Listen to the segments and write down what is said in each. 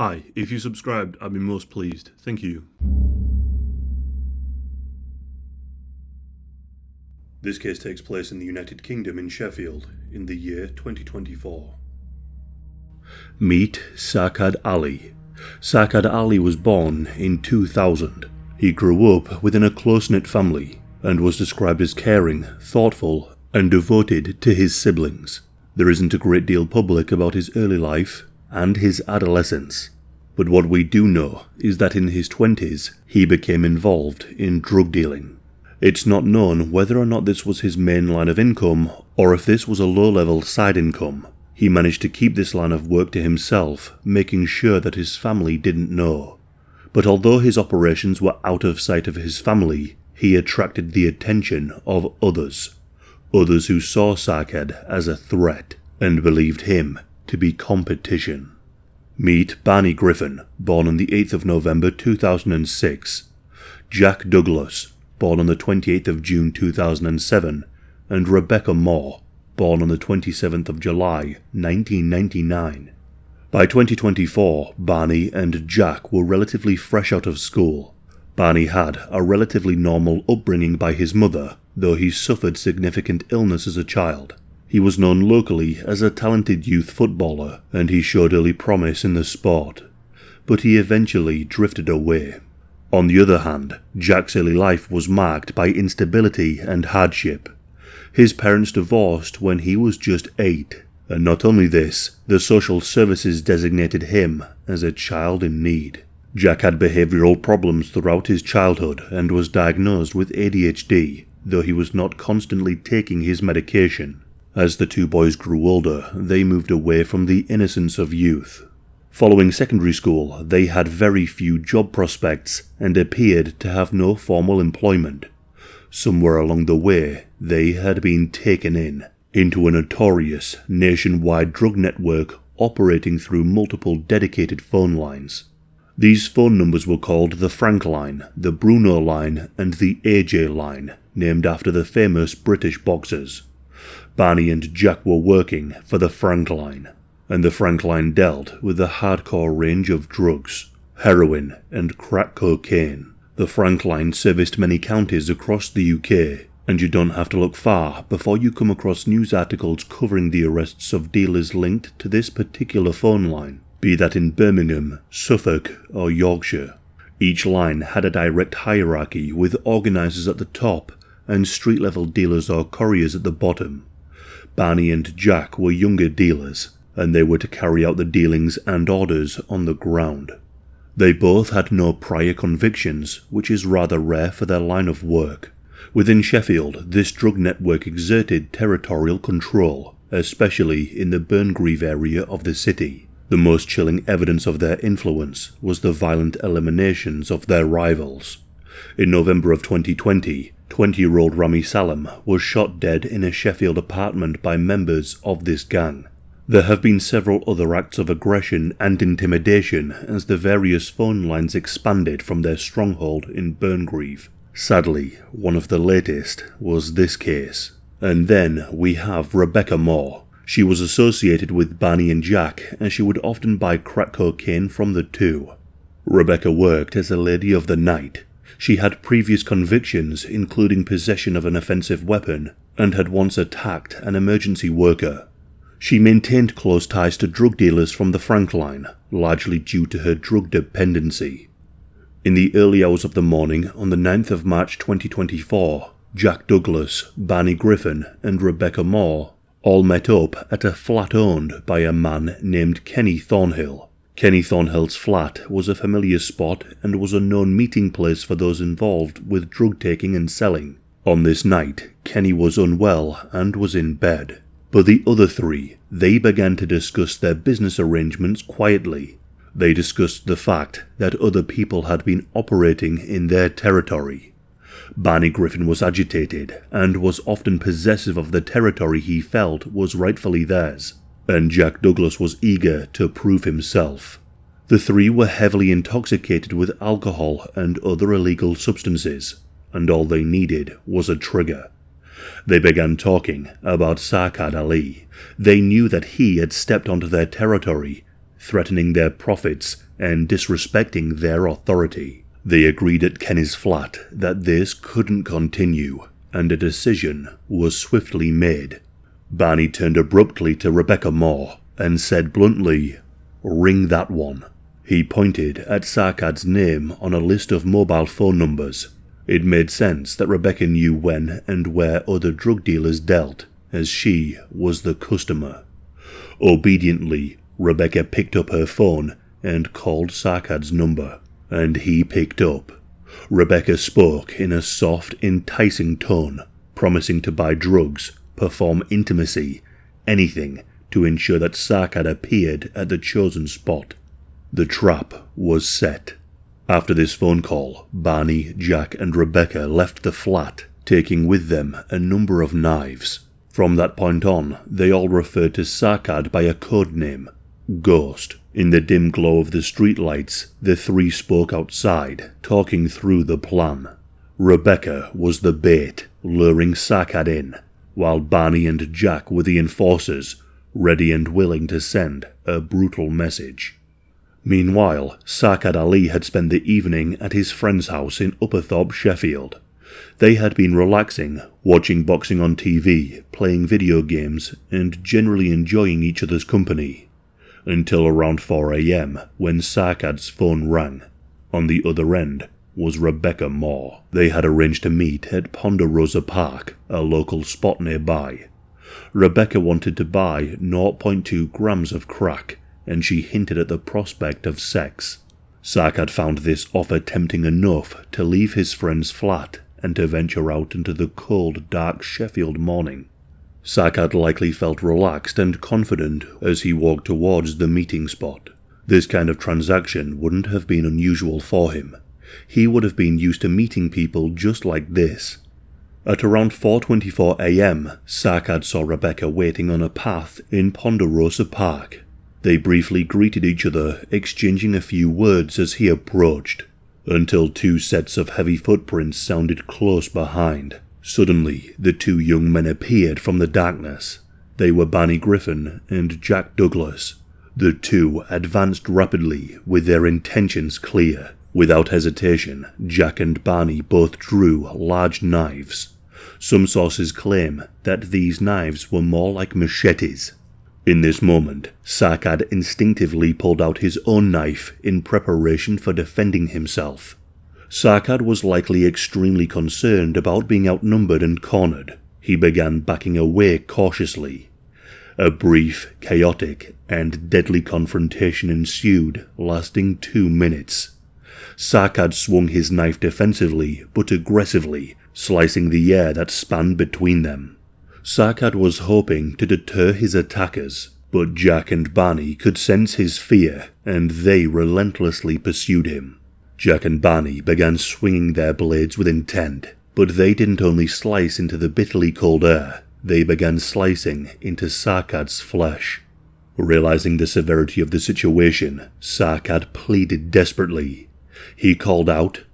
Hi, if you subscribed, I'd be most pleased. Thank you. This case takes place in the United Kingdom in Sheffield in the year 2024. Meet Sacad Ali. Sacad Ali was born in 2000. He grew up within a close-knit family and was described as caring, thoughtful, and devoted to his siblings. There isn't a great deal public about his early life and his adolescence, but what we do know is that in his 20s he became involved in drug dealing. It's not known whether or not this was his main line of income or if this was a low-level side income. He managed to keep this line of work to himself, making sure that his family didn't know. But although his operations were out of sight of his family, he attracted the attention of others who saw Sacad as a threat and believed him to be competition. Meet Barney Griffin, born on the 8th of November 2006, Jack Douglas, born on the 28th of June 2007, and Rebecca Moore, born on the 27th of July 1999. By 2024, Barney and Jack were relatively fresh out of school. Barney had a relatively normal upbringing by his mother, though he suffered significant illness as a child. He was known locally as a talented youth footballer, and he showed early promise in the sport, but he eventually drifted away. On the other hand, Jack's early life was marked by instability and hardship. His parents divorced when he was just 8, and not only this, the social services designated him as a child in need. Jack had behavioural problems throughout his childhood and was diagnosed with ADHD, though he was not constantly taking his medication. As the two boys grew older, they moved away from the innocence of youth. Following secondary school, they had very few job prospects and appeared to have no formal employment. Somewhere along the way, they had been taken into a notorious nationwide drug network operating through multiple dedicated phone lines. These phone numbers were called the Frank line, the Bruno line, and the AJ line, named after the famous British boxers. Barney and Jack were working for the Frank line, and the Frank line dealt with a hardcore range of drugs, heroin and crack cocaine. The Frank line serviced many counties across the UK, and you don't have to look far before you come across news articles covering the arrests of dealers linked to this particular phone line, be that in Birmingham, Suffolk or Yorkshire. Each line had a direct hierarchy with organisers at the top and street-level dealers or couriers at the bottom. Barney and Jack were younger dealers, and they were to carry out the dealings and orders on the ground. They both had no prior convictions, which is rather rare for their line of work. Within Sheffield, this drug network exerted territorial control, especially in the Burngreave area of the city. The most chilling evidence of their influence was the violent eliminations of their rivals. In November of 2020, 20-year-old Rami Salam was shot dead in a Sheffield apartment by members of this gang. There have been several other acts of aggression and intimidation as the various phone lines expanded from their stronghold in Burngreave. Sadly, one of the latest was this case. And then we have Rebecca Moore. She was associated with Barney and Jack, and she would often buy crack cocaine from the two. Rebecca worked as a lady of the night. She had previous convictions, including possession of an offensive weapon, and had once attacked an emergency worker. She maintained close ties to drug dealers from the Frank line, largely due to her drug dependency. In the early hours of the morning on the 9th of March 2024, Jack Douglas, Barney Griffin, and Rebecca Moore all met up at a flat owned by a man named Kenny Thornhill. Kenny Thornhill's flat was a familiar spot and was a known meeting place for those involved with drug taking and selling. On this night, Kenny was unwell and was in bed. But the other three, they began to discuss their business arrangements quietly. They discussed the fact that other people had been operating in their territory. Barney Griffin was agitated and was often possessive of the territory he felt was rightfully theirs, and Jack Douglas was eager to prove himself. The three were heavily intoxicated with alcohol and other illegal substances, and all they needed was a trigger. They began talking about Sacad Ali. They knew that he had stepped onto their territory, threatening their profits and disrespecting their authority. They agreed at Kenny's flat that this couldn't continue, and a decision was swiftly made. Barney turned abruptly to Rebecca Moore and said bluntly, "Ring that one." He pointed at Sacad's name on a list of mobile phone numbers. It made sense that Rebecca knew when and where other drug dealers dealt, as she was the customer. Obediently, Rebecca picked up her phone and called Sacad's number, and he picked up. Rebecca spoke in a soft, enticing tone, promising to buy drugs, perform intimacy, anything to ensure that Sacad appeared at the chosen spot. The trap was set. After this phone call, Barney, Jack and Rebecca left the flat, taking with them a number of knives. From that point on, they all referred to Sacad by a code name, Ghost. In the dim glow of the streetlights, the three spoke outside, talking through the plan. Rebecca was the bait, luring Sacad in, while Barney and Jack were the enforcers, ready and willing to send a brutal message. Meanwhile, Sacad Ali had spent the evening at his friend's house in Upperthorpe, Sheffield. They had been relaxing, watching boxing on TV, playing video games, and generally enjoying each other's company, until around 4 a.m. when Sacad's phone rang. On the other end was Rebecca Moore. They had arranged to meet at Ponderosa Park, a local spot nearby. Rebecca wanted to buy 0.2 grams of crack, and she hinted at the prospect of sex. Sacad found this offer tempting enough to leave his friend's flat and to venture out into the cold, dark Sheffield morning. Sacad likely felt relaxed and confident as he walked towards the meeting spot. This kind of transaction wouldn't have been unusual for him. He would have been used to meeting people just like this. At around 4:24 a.m., Sacad saw Rebecca waiting on a path in Ponderosa Park. They briefly greeted each other, exchanging a few words as he approached, until two sets of heavy footprints sounded close behind. Suddenly, the two young men appeared from the darkness. They were Barney Griffin and Jack Douglas. The two advanced rapidly, with their intentions clear. Without hesitation, Jack and Barney both drew large knives. Some sources claim that these knives were more like machetes. In this moment, Sacad instinctively pulled out his own knife in preparation for defending himself. Sacad was likely extremely concerned about being outnumbered and cornered. He began backing away cautiously. A brief, chaotic, and deadly confrontation ensued, lasting 2 minutes. Sacad swung his knife defensively but aggressively, slicing the air that spanned between them. Sacad was hoping to deter his attackers, but Jack and Barney could sense his fear, and they relentlessly pursued him. Jack and Barney began swinging their blades with intent, but they didn't only slice into the bitterly cold air, they began slicing into Sacad's flesh. Realizing the severity of the situation, Sacad pleaded desperately. He called out,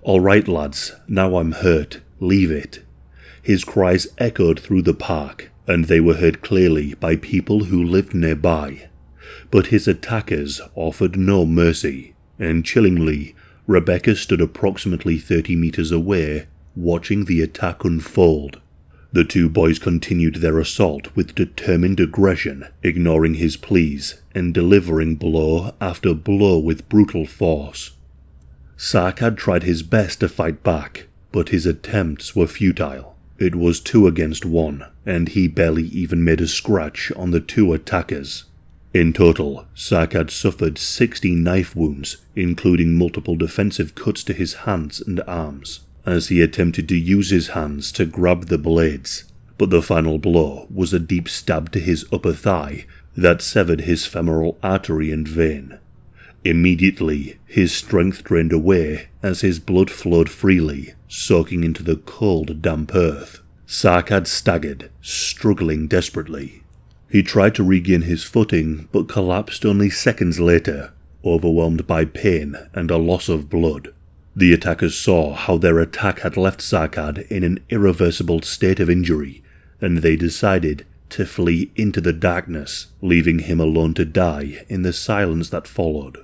"All right, lads, now I'm hurt, leave it." His cries echoed through the park, and they were heard clearly by people who lived nearby. But his attackers offered no mercy, and chillingly, Rebecca stood approximately 30 meters away, watching the attack unfold. The two boys continued their assault with determined aggression, ignoring his pleas and delivering blow after blow with brutal force. Sacad tried his best to fight back, but his attempts were futile. It was 2 against 1, and he barely even made a scratch on the two attackers. In total, Sacad suffered 60 knife wounds, including multiple defensive cuts to his hands and arms, as he attempted to use his hands to grab the blades, but the final blow was a deep stab to his upper thigh that severed his femoral artery and vein. Immediately, his strength drained away as his blood flowed freely, soaking into the cold, damp earth. Sacad staggered, struggling desperately. He tried to regain his footing, but collapsed only seconds later, overwhelmed by pain and a loss of blood. The attackers saw how their attack had left Sacad in an irreversible state of injury, and they decided to flee into the darkness, leaving him alone to die in the silence that followed.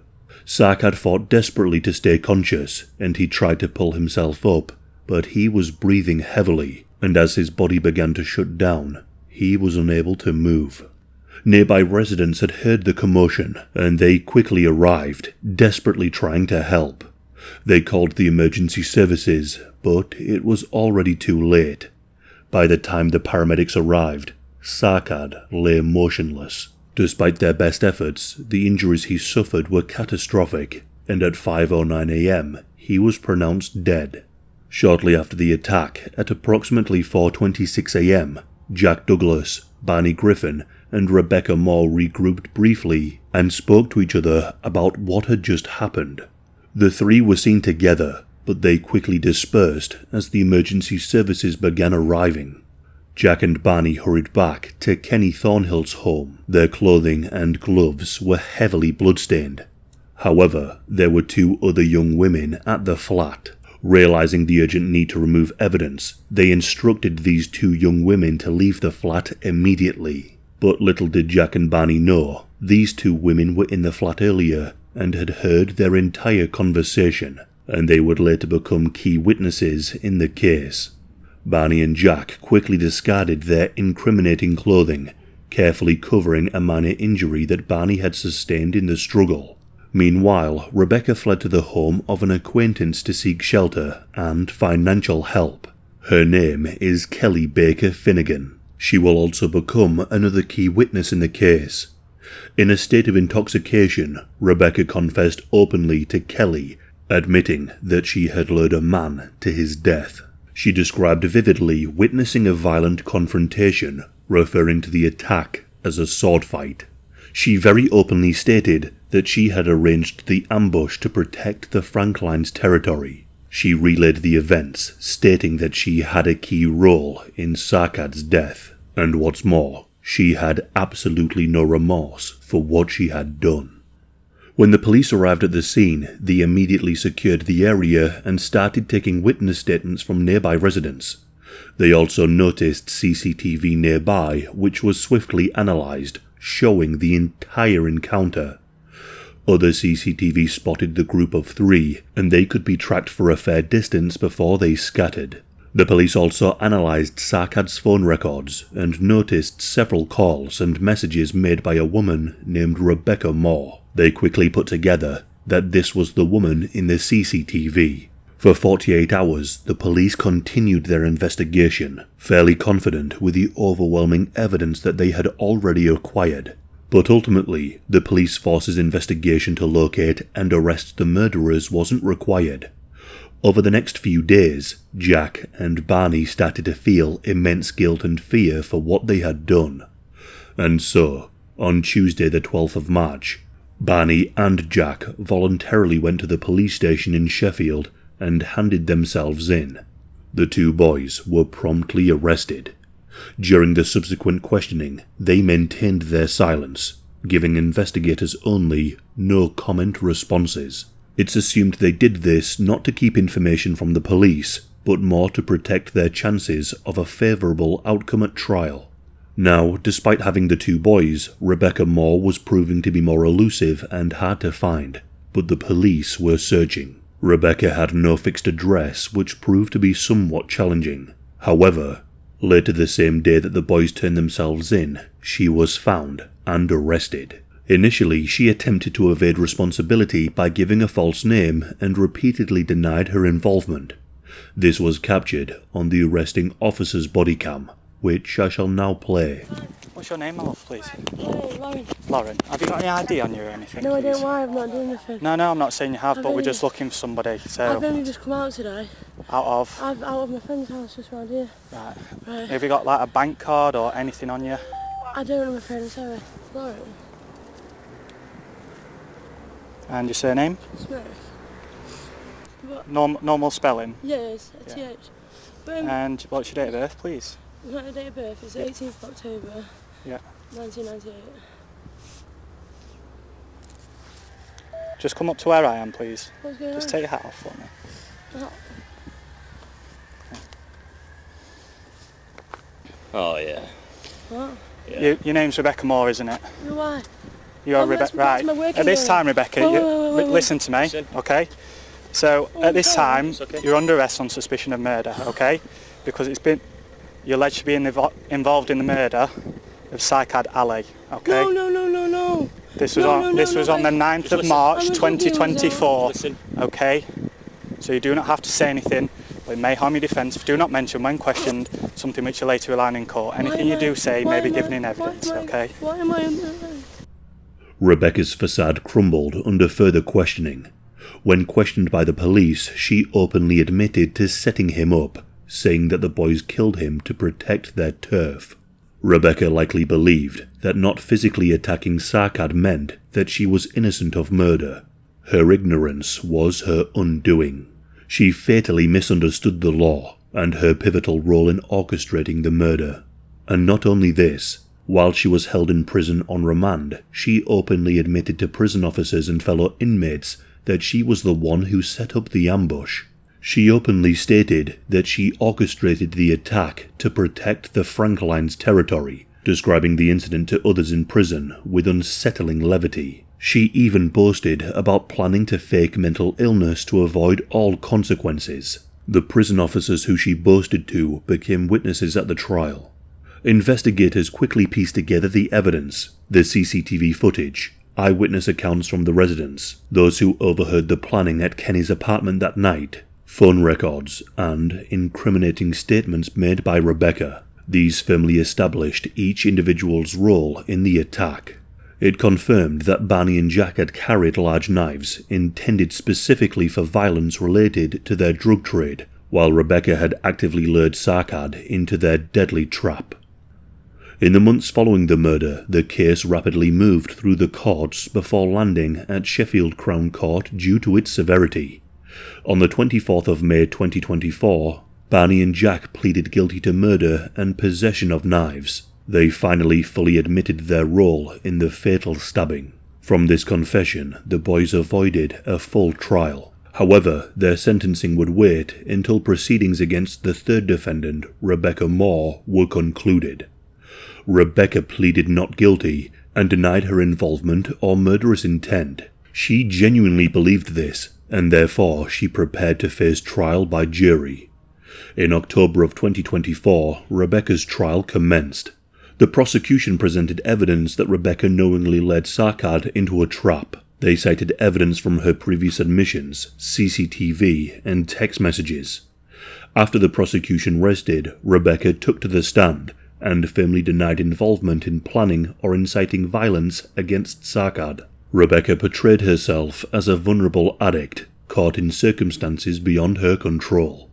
Sacad fought desperately to stay conscious, and he tried to pull himself up, but he was breathing heavily, and as his body began to shut down, he was unable to move. Nearby residents had heard the commotion, and they quickly arrived, desperately trying to help. They called the emergency services, but it was already too late. By the time the paramedics arrived, Sacad lay motionless. Despite their best efforts, the injuries he suffered were catastrophic, and at 5:09 a.m., he was pronounced dead. Shortly after the attack, at approximately 4:26 a.m., Jack Douglas, Barney Griffin, and Rebecca Moore regrouped briefly and spoke to each other about what had just happened. The three were seen together, but they quickly dispersed as the emergency services began arriving. Jack and Barney hurried back to Kenny Thornhill's home. Their clothing and gloves were heavily bloodstained. However, there were two other young women at the flat. Realizing the urgent need to remove evidence, they instructed these two young women to leave the flat immediately. But little did Jack and Barney know, these two women were in the flat earlier and had heard their entire conversation, and they would later become key witnesses in the case. Barney and Jack quickly discarded their incriminating clothing, carefully covering a minor injury that Barney had sustained in the struggle. Meanwhile, Rebecca fled to the home of an acquaintance to seek shelter and financial help. Her name is Kelly Baker Finnegan. She will also become another key witness in the case. In a state of intoxication, Rebecca confessed openly to Kelly, admitting that she had lured a man to his death. She described vividly witnessing a violent confrontation, referring to the attack as a sword fight. She very openly stated that she had arranged the ambush to protect the Franklines' territory. She relayed the events, stating that she had a key role in Sacad's death, and what's more, she had absolutely no remorse for what she had done. When the police arrived at the scene, they immediately secured the area and started taking witness statements from nearby residents. They also noticed CCTV nearby, which was swiftly analysed, showing the entire encounter. Other CCTV spotted the group of three, and they could be tracked for a fair distance before they scattered. The police also analysed Sacad's phone records and noticed several calls and messages made by a woman named Rebecca Moore. They quickly put together that this was the woman in the CCTV. For 48 hours, the police continued their investigation, fairly confident with the overwhelming evidence that they had already acquired. But ultimately, the police force's investigation to locate and arrest the murderers wasn't required. Over the next few days, Jack and Barney started to feel immense guilt and fear for what they had done. And so, on Tuesday the 12th of March, Barney and Jack voluntarily went to the police station in Sheffield and handed themselves in. The two boys were promptly arrested. During the subsequent questioning, they maintained their silence, giving investigators only no comment responses. It's assumed they did this not to keep information from the police, but more to protect their chances of a favourable outcome at trial. Now, despite having the two boys, Rebecca Moore was proving to be more elusive and hard to find, but the police were searching. Rebecca had no fixed address, which proved to be somewhat challenging. However, later the same day that the boys turned themselves in, she was found and arrested. Initially, she attempted to evade responsibility by giving a false name and repeatedly denied her involvement. This was captured on the arresting officer's body cam, which I shall now play. What's your name, my love, please? Lauren. Lauren. Have you got any ID on you or anything? No, please? I don't. Why? I'm not doing anything. No, I'm not saying you have, but we're just looking for somebody. So I've only just come out today. Out of? Out of my friend's house just round here. Right. Have you got like a bank card or anything on you? I don't, I'm afraid. I'm sorry. Lauren. And your surname? Smith. What? Normal spelling? Yeah, it's a Yeah. TH. But, And what's your date of birth, please? my date of birth is 18th of October, Yeah. 1998. Just come up to where I am, please. What's going Just on? take your hat off for me. Oh yeah. What? Yeah. Your name's Rebecca Moore, isn't it? Why? You're Oh, Rebecca, that's right? my working At this name. time, Rebecca. Whoa. wait. Listen to me, Listen. okay? So at this sorry. time, It's okay. you're under arrest on suspicion of murder, okay? Because you're alleged to be involved in the murder of Sacad Ali, okay? No. This was No, on the 9th Just of listen. March I'm a drug user. 2024, Listen. okay? So you do not have to say anything, but it may harm your defence if you do not mention when questioned something which you later rely on in court. Anything you do say may be given in evidence, okay? Why am I under arrest? Rebecca's facade crumbled under further questioning. When questioned by the police, she openly admitted to setting him up, saying that the boys killed him to protect their turf. Rebecca likely believed that not physically attacking Sacad meant that she was innocent of murder. Her ignorance was her undoing. She fatally misunderstood the law and her pivotal role in orchestrating the murder. And not only this, while she was held in prison on remand, she openly admitted to prison officers and fellow inmates that she was the one who set up the ambush. She openly stated that she orchestrated the attack to protect the Franklines' territory, describing the incident to others in prison with unsettling levity. She even boasted about planning to fake mental illness to avoid all consequences. The prison officers who she boasted to became witnesses at the trial. Investigators quickly pieced together the evidence, the CCTV footage, eyewitness accounts from the residents, those who overheard the planning at Kenny's apartment that night, phone records, and incriminating statements made by Rebecca. These firmly established each individual's role in the attack. It confirmed that Barney and Jack had carried large knives intended specifically for violence related to their drug trade, while Rebecca had actively lured Sacad into their deadly trap. In the months following the murder, the case rapidly moved through the courts before landing at Sheffield Crown Court due to its severity. On the 24th of May 2024, Barney and Jack pleaded guilty to murder and possession of knives. They finally fully admitted their role in the fatal stabbing. From this confession, the boys avoided a full trial. However, their sentencing would wait until proceedings against the third defendant, Rebecca Moore, were concluded. Rebecca pleaded not guilty and denied her involvement or murderous intent. She genuinely believed this, and therefore she prepared to face trial by jury. In October of 2024, Rebecca's trial commenced. The prosecution presented evidence that Rebecca knowingly led Sacad into a trap. They cited evidence from her previous admissions, CCTV, and text messages. After the prosecution rested, Rebecca took to the stand and firmly denied involvement in planning or inciting violence against Sacad. Rebecca portrayed herself as a vulnerable addict caught in circumstances beyond her control.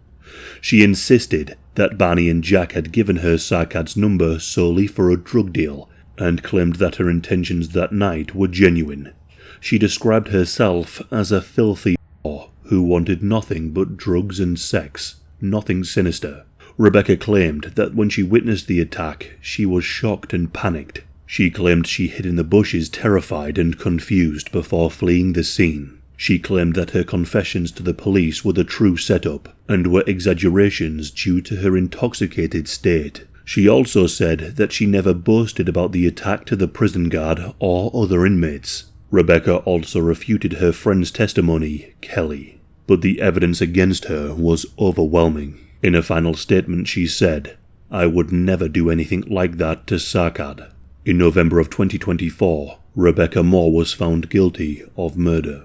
She insisted that Barney and Jack had given her Sacad's number solely for a drug deal and claimed that her intentions that night were genuine. She described herself as a filthy whore who wanted nothing but drugs and sex, nothing sinister. Rebecca claimed that when she witnessed the attack, she was shocked and panicked. She claimed she hid in the bushes terrified and confused before fleeing the scene. She claimed that her confessions to the police were the true setup and were exaggerations due to her intoxicated state. She also said that she never boasted about the attack to the prison guard or other inmates. Rebecca also refuted her friend's testimony, Kelly, but the evidence against her was overwhelming. In a final statement she said, "I would never do anything like that to Sacad." In November of 2024, Rebecca Moore was found guilty of murder.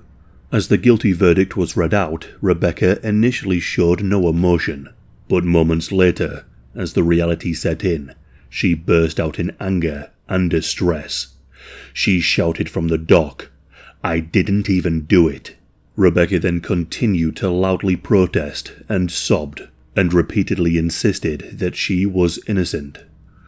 As the guilty verdict was read out, Rebecca initially showed no emotion, but moments later, as the reality set in, she burst out in anger and distress. She shouted from the dock, "I didn't even do it." Rebecca then continued to loudly protest and sobbed, and repeatedly insisted that she was innocent.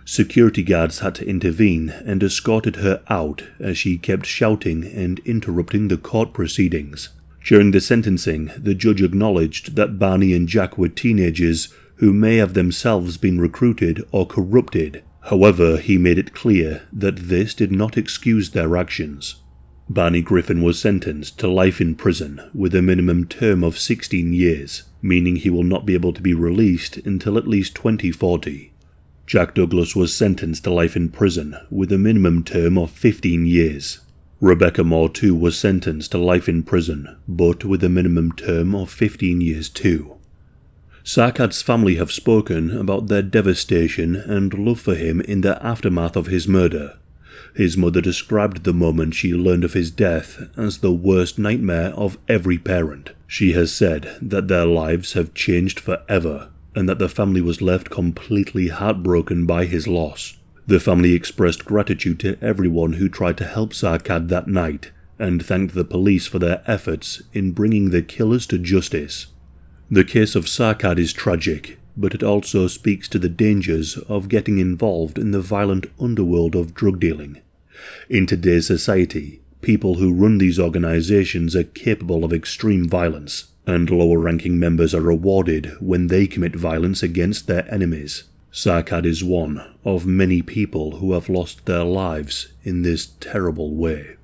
Security guards had to intervene and escorted her out as she kept shouting and interrupting the court proceedings. During the sentencing, the judge acknowledged that Barney and Jack were teenagers who may have themselves been recruited or corrupted. However, he made it clear that this did not excuse their actions. Barney Griffin was sentenced to life in prison with a minimum term of 16 years, meaning he will not be able to be released until at least 2040. Jack Douglas was sentenced to life in prison with a minimum term of 15 years. Rebecca Moore too was sentenced to life in prison, but with a minimum term of 15 years too. Sacad's family have spoken about their devastation and love for him in the aftermath of his murder. His mother described the moment she learned of his death as the worst nightmare of every parent. She has said that their lives have changed forever, and that the family was left completely heartbroken by his loss. The family expressed gratitude to everyone who tried to help Sacad that night, and thanked the police for their efforts in bringing the killers to justice. The case of Sacad is tragic, but it also speaks to the dangers of getting involved in the violent underworld of drug dealing. In today's society, people who run these organizations are capable of extreme violence, and lower-ranking members are rewarded when they commit violence against their enemies. Sacad is one of many people who have lost their lives in this terrible way.